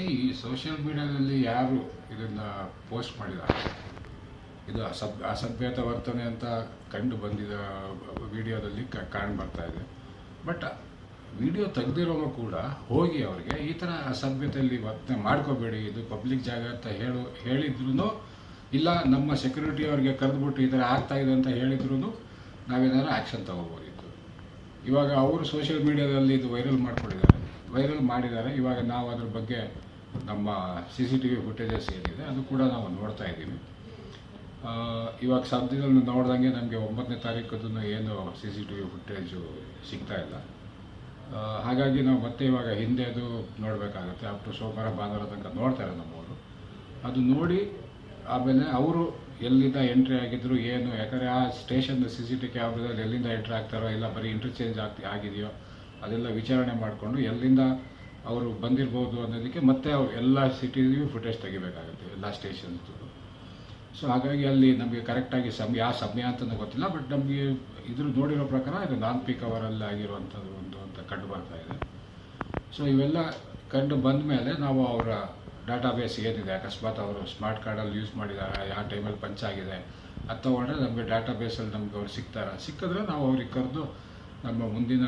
ಈ ಸೋಷಿಯಲ್ ಮೀಡಿಯಾದಲ್ಲಿ ಯಾರು ಇದನ್ನು ಪೋಸ್ಟ್ ಮಾಡಿದ್ದಾರೆ, ಇದು ಅಸಭ್ಯತ ವರ್ತನೆ ಅಂತ ಕಂಡು ಬಂದಿದ್ದ ವಿಡಿಯೋದಲ್ಲಿ ಕಾಣ್ ಬರ್ತಾ ಇದೆ. ಬಟ್ ವಿಡಿಯೋ ತೆಗೆದಿರೋನು ಕೂಡ ಹೋಗಿ ಅವರಿಗೆ ಈ ಥರ ಅಸಭ್ಯತೆಯಲ್ಲಿ ವರ್ತನೆ ಮಾಡ್ಕೋಬೇಡಿ, ಇದು ಪಬ್ಲಿಕ್ ಜಾಗ ಅಂತ ಹೇಳಿದ್ರು, ಇಲ್ಲ ನಮ್ಮ ಸೆಕ್ಯೂರಿಟಿ ಅವ್ರಿಗೆ ಕರೆದ್ಬಿಟ್ಟು ಈ ಥರ ಆಗ್ತಾ ಇದೆ ಅಂತ ಹೇಳಿದ್ರು ನಾವೇನಾದ್ರು ಆ್ಯಕ್ಷನ್ ತಗೋಬೋದಿತ್ತು. ಇವಾಗ ಅವರು ಸೋಷಿಯಲ್ ಮೀಡಿಯಾದಲ್ಲಿ ಇದು ವೈರಲ್ ಮಾಡಿದ್ದಾರೆ. ಇವಾಗ ನಾವು ಅದ್ರ ಬಗ್ಗೆ ನಮ್ಮ CCTV ಫುಟೇಜಸ್ ಏನಿದೆ ಅದು ಕೂಡ ನಾವು ನೋಡ್ತಾ ಇದ್ದೀವಿ. ಇವಾಗ ಸದ್ಯದಲ್ಲಿ ನೋಡ್ದಂಗೆ ನಮಗೆ 9ನೇ ತಾರೀಕದನ್ನು ಏನು CCTV ಫುಟೇಜು ಸಿಗ್ತಾ ಇಲ್ಲ. ಹಾಗಾಗಿ ನಾವು ಮತ್ತೆ ಇವಾಗ ಹಿಂದೆ ಅದು ನೋಡಬೇಕಾಗತ್ತೆ. ಅಪ್ ಟು ಸೋಮವಾರ ಭಾನುವಾರ ತನಕ ನೋಡ್ತಾರೆ ನಮ್ಮವರು. ಅದು ನೋಡಿ ಆಮೇಲೆ ಅವರು ಎಲ್ಲಿಂದ ಎಂಟ್ರಿ ಆಗಿದ್ರು ಏನು, ಯಾಕಂದರೆ ಆ ಸ್ಟೇಷನ್ CCTV ಕ್ಯಾಮ್ರಾದಲ್ಲಿ ಎಲ್ಲಿಂದ ಎಂಟ್ರಿ ಆಗ್ತಾರೋ ಇಲ್ಲ ಬರೀ ಇಂಟರ್ಚೇಂಜ್ ಆಗಿದೆಯೋ ಅದೆಲ್ಲ ವಿಚಾರಣೆ ಮಾಡಿಕೊಂಡು ಎಲ್ಲಿಂದ ಅವರು ಬಂದಿರ್ಬೋದು ಅನ್ನೋದಕ್ಕೆ ಮತ್ತೆ ಅವ್ರು ಎಲ್ಲ CCTV ಫುಟೇಜ್ ತೆಗಿಬೇಕಾಗುತ್ತೆ ಎಲ್ಲ ಸ್ಟೇಷನ್ದು. ಸೊ ಹಾಗಾಗಿ ಅಲ್ಲಿ ನಮಗೆ ಕರೆಕ್ಟಾಗಿ ಯಾವ ಸಮಯ ಅಂತಲೂ ಗೊತ್ತಿಲ್ಲ. ಬಟ್ ನಮಗೆ ಇದ್ರ ನೋಡಿರೋ ಪ್ರಕಾರ ಇದು ನಾನ್ ಪೀಕ್ ಅವರಲ್ಲಿ ಆಗಿರುವಂಥದ್ದು ಒಂದು ಅಂತ ಕಂಡು ಬರ್ತಾ ಇದೆ. ಸೊ ಇವೆಲ್ಲ ಕಂಡು ಬಂದ ಮೇಲೆ ನಾವು ಅವರ ಡಾಟಾಬೇಸ್ ಏನಿದೆ, ಅಕಸ್ಮಾತ್ ಅವರು ಸ್ಮಾರ್ಟ್ ಕಾರ್ಡಲ್ಲಿ ಯೂಸ್ ಮಾಡಿದ್ದಾರೆ, ಯಾವ ಟೈಮಲ್ಲಿ ಪಂಚಾಗಿದೆ ಅದು ತೊಗೊಂಡ್ರೆ ನಮಗೆ ಡಾಟಾಬೇಸಲ್ಲಿ ನಮ್ಗೆ ಅವ್ರು ಸಿಕ್ಕಿದ್ರೆ ನಾವು ಅವ್ರಿಗೆ ಕರೆದು ನಮ್ಮ ಮುಂದಿನ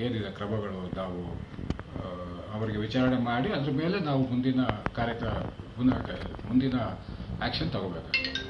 ಏನಿದೆ ಕ್ರಮಗಳು ನಾವು ಅವರಿಗೆ ವಿಚಾರಣೆ ಮಾಡಿ ಅದ್ರ ಮೇಲೆ ನಾವು ಮುಂದಿನ ಆ್ಯಕ್ಷನ್ ತಗೋಬೇಕಾಗುತ್ತೆ.